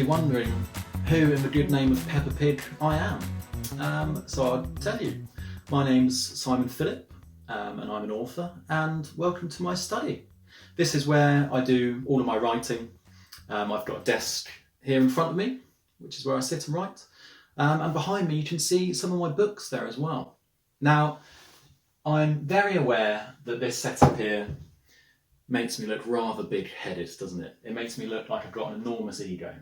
wondering who in the good name of Peppa Pig I am. So I'll tell you. My name's Simon Phillip, and I'm an author, and welcome to my study. This is where I do all of my writing. I've got a desk here in front of me, which is where I sit and write. And behind me you can see some of my books there as well. Now, I'm very aware that this setup here makes me look rather big-headed, doesn't it? It makes me look like I've got an enormous ego.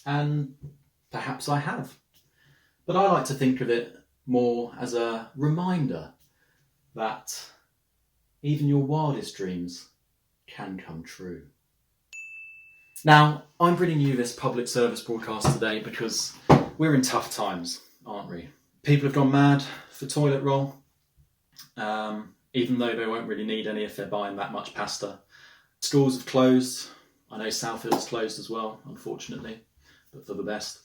And perhaps I have. But I like to think of it more as a reminder that even your wildest dreams can come true. Now, I'm bringing you this public service broadcast today because we're in tough times, aren't we? People have gone mad for toilet roll, even though they won't really need any if they're buying that much pasta. Schools have closed. I know Southill's closed as well, unfortunately, but for the best.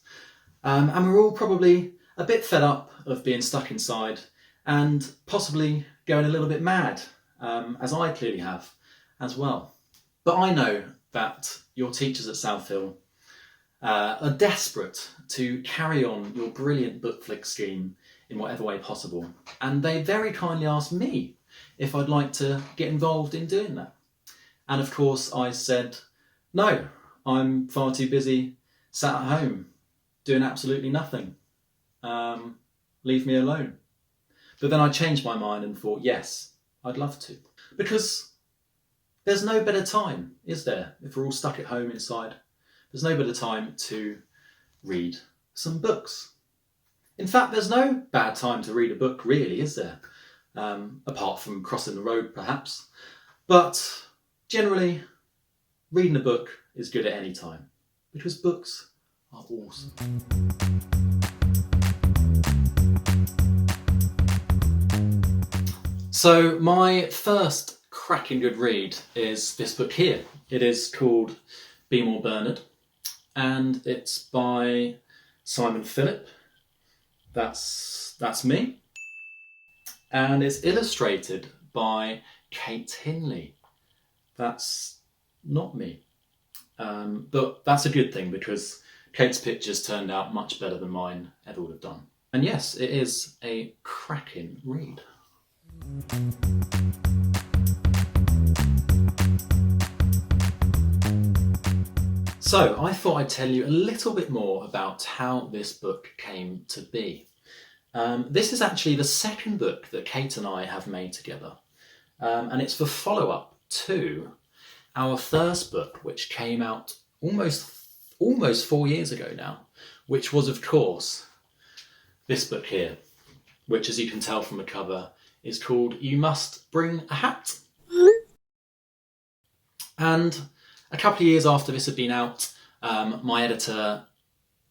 And we're all probably a bit fed up of being stuck inside and possibly going a little bit mad, as I clearly have as well. But I know that your teachers at Southill are desperate to carry on your brilliant Bookflix scheme in whatever way possible. And they very kindly asked me if I'd like to get involved in doing that. And of course I said, no, I'm far too busy sat at home doing absolutely nothing. Leave me alone. But then I changed my mind and thought, yes, I'd love to. Because there's no better time, is there, if we're all stuck at home inside? There's no better time to read some books. In fact, there's no bad time to read a book, really, is there? Apart from crossing the road, perhaps. But generally, reading a book is good at any time, because books are awesome. So my first cracking good read is this book here. It is called Be More Bernard, and it's by Simon Phillip. That's me. And it's illustrated by Kate Hindley. That's not me. But that's a good thing because Kate's pictures turned out much better than mine ever would have done. And yes, it is a cracking read. So I thought I'd tell you a little bit more about how this book came to be. This is actually the second book that Kate and I have made together. And it's the follow-up to our first book, which came out almost 4 years ago now, which was, of course, this book here, which, as you can tell from the cover, is called You Must Bring a Hat. And a couple of years after this had been out, my editor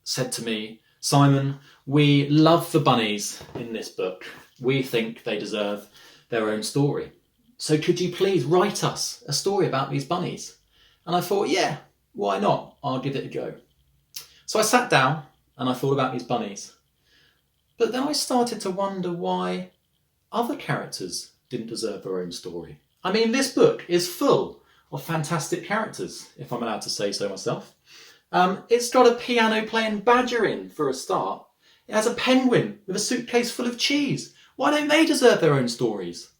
said to me, Simon, we love the bunnies in this book. We think they deserve their own story. So could you please write us a story about these bunnies? And I thought, yeah, why not? I'll give it a go. So I sat down and I thought about these bunnies. But then I started to wonder why other characters didn't deserve their own story. I mean, this book is full of fantastic characters, if I'm allowed to say so myself. It's got a piano-playing badger in, for a start. It has a penguin with a suitcase full of cheese. Why don't they deserve their own stories?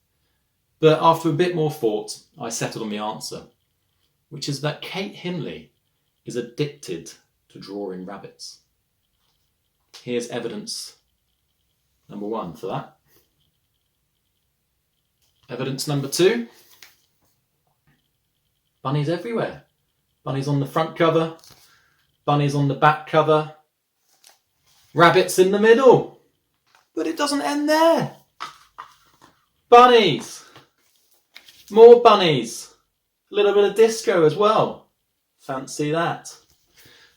But after a bit more thought, I settled on the answer, which is that Kate Hindley is addicted to drawing rabbits. Here's evidence number 1 for that. Evidence number 2. Bunnies everywhere. Bunnies on the front cover, bunnies on the back cover, rabbits in the middle. But it doesn't end there. Bunnies. More bunnies. A little bit of disco as well. Fancy that.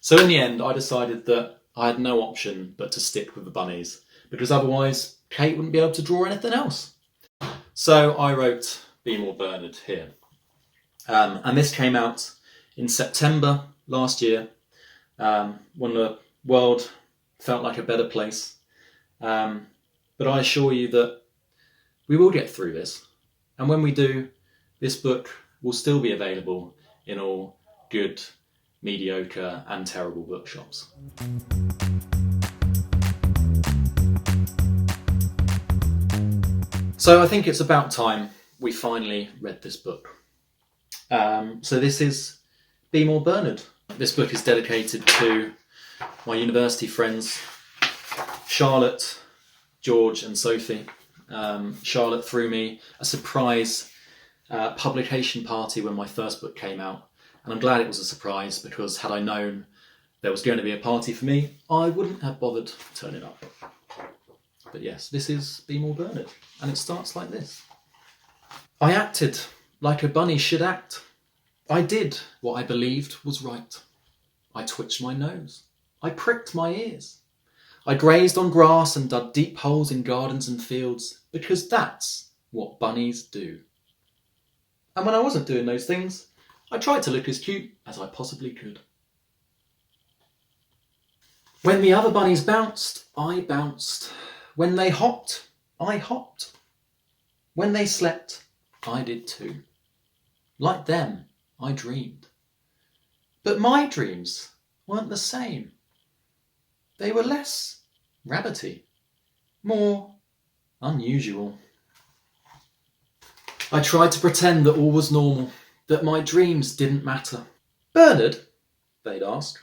So in the end, I decided that I had no option but to stick with the bunnies, because otherwise Kate wouldn't be able to draw anything else. So I wrote Be More Bernard here. And this came out in September last year, when the world felt like a better place. But I assure you that we will get through this. And when we do, this book will still be available in all good mediocre and terrible bookshops. So I think it's about time we finally read this book. So this is Be More Bernard. This book is dedicated to my university friends, Charlotte, George and Sophie. Charlotte threw me a surprise publication party when my first book came out. And I'm glad it was a surprise, because had I known there was going to be a party for me, I wouldn't have bothered turning up. But yes, this is Be More Bernard, and it starts like this. I acted like a bunny should act. I did what I believed was right. I twitched my nose. I pricked my ears. I grazed on grass and dug deep holes in gardens and fields, because that's what bunnies do. And when I wasn't doing those things, I tried to look as cute as I possibly could. When the other bunnies bounced, I bounced. When they hopped, I hopped. When they slept, I did too. Like them, I dreamed. But my dreams weren't the same. They were less rabbity, more unusual. I tried to pretend that all was normal, that my dreams didn't matter. Bernard, they'd ask,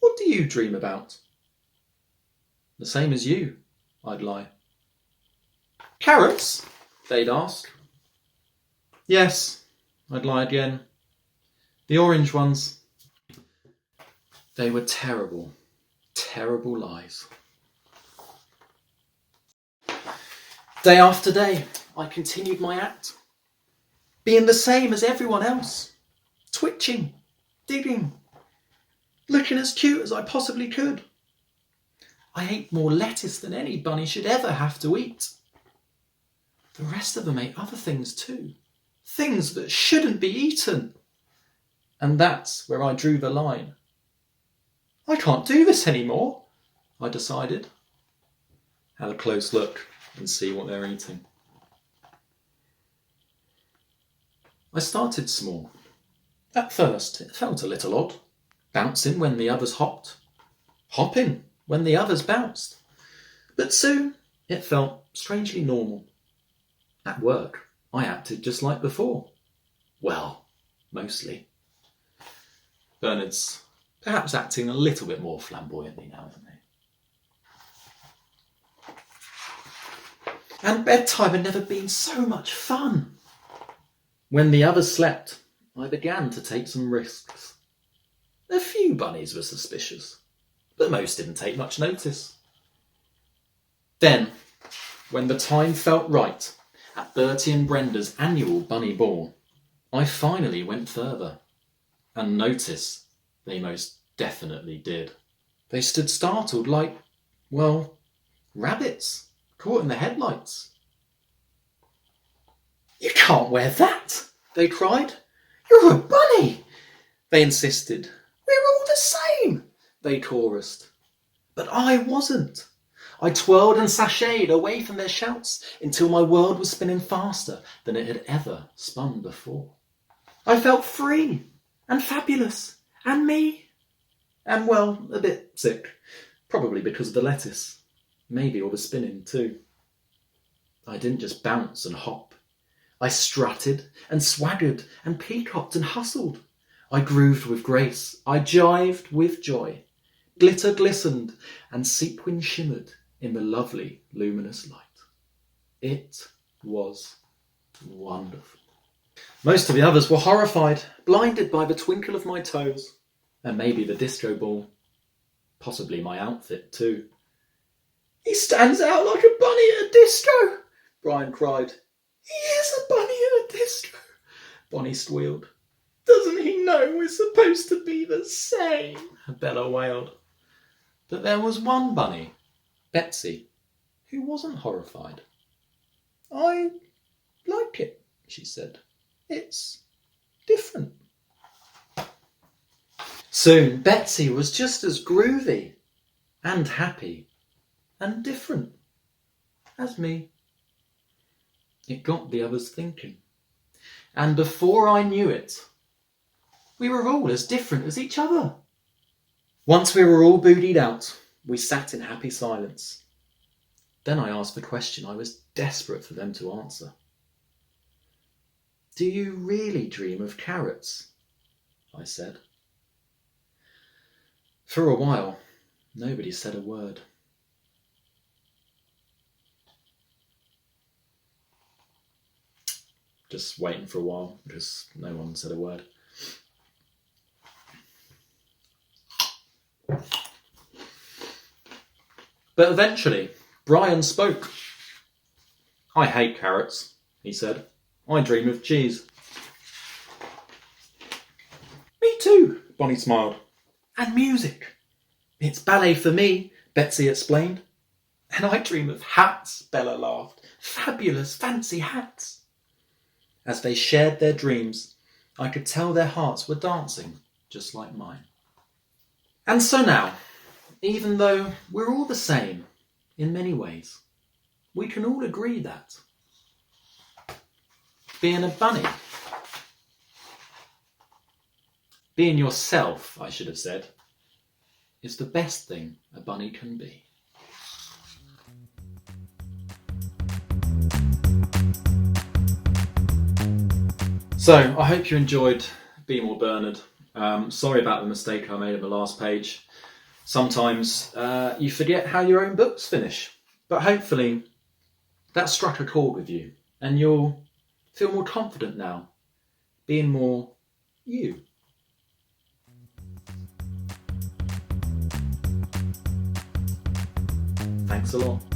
what do you dream about? The same as you, I'd lie. Carrots, they'd ask. Yes, I'd lie again. The orange ones. They were terrible, terrible lies. Day after day, I continued my act, being the same as everyone else, twitching, digging, looking as cute as I possibly could. I ate more lettuce than any bunny should ever have to eat. The rest of them ate other things too, things that shouldn't be eaten. And that's where I drew the line. I can't do this anymore, I decided. Have a close look and see what they're eating. I started small. At first, it felt a little odd, bouncing when the others hopped, hopping when the others bounced. But soon, it felt strangely normal. At work, I acted just like before. Well, mostly. Bernard's perhaps acting a little bit more flamboyantly now, isn't he? And bedtime had never been so much fun. When the others slept, I began to take some risks. A few bunnies were suspicious, but most didn't take much notice. Then, when the time felt right, at Bertie and Brenda's annual bunny ball, I finally went further. And notice they most definitely did. They stood startled like, well, rabbits caught in the headlights. You can't wear that, they cried. You're a bunny, they insisted. We're all the same, they chorused. But I wasn't. I twirled and sashayed away from their shouts until my world was spinning faster than it had ever spun before. I felt free and fabulous and me. And, well, a bit sick. Probably because of the lettuce. Maybe all the spinning too. I didn't just bounce and hop. I strutted and swaggered and peacocked and hustled. I grooved with grace. I jived with joy. Glitter glistened and sequin shimmered in the lovely luminous light. It was wonderful. Most of the others were horrified, blinded by the twinkle of my toes, and maybe the disco ball. Possibly my outfit too. He stands out like a bunny at a disco, Brian cried. He is a bunny at a disco, Bonnie squealed. Doesn't he know we're supposed to be the same? Bella wailed. But there was one bunny, Betsy, who wasn't horrified. I like it, she said. It's different. Soon Betsy was just as groovy and happy and different as me. It got the others thinking. And before I knew it, We were all as different as each other. Once we were all bootied out, we sat in happy silence. Then I asked the question I was desperate for them to answer. Do you really dream of carrots? I said. For a while, nobody said a word. Just waiting for a while because no one said a word. But eventually, Brian spoke. I hate carrots, he said. I dream of cheese. Me too, Bonnie smiled. And music. It's ballet for me, Betsy explained. And I dream of hats, Bella laughed. Fabulous, fancy hats. As they shared their dreams, I could tell their hearts were dancing, just like mine. And so now, even though we're all the same in many ways, we can all agree that being a bunny, being yourself, I should have said, is the best thing a bunny can be. So, I hope you enjoyed Be More Bernard. Sorry about the mistake I made in the last page. Sometimes you forget how your own books finish. But hopefully that struck a chord with you and you'll feel more confident now, being more you. Thanks a lot.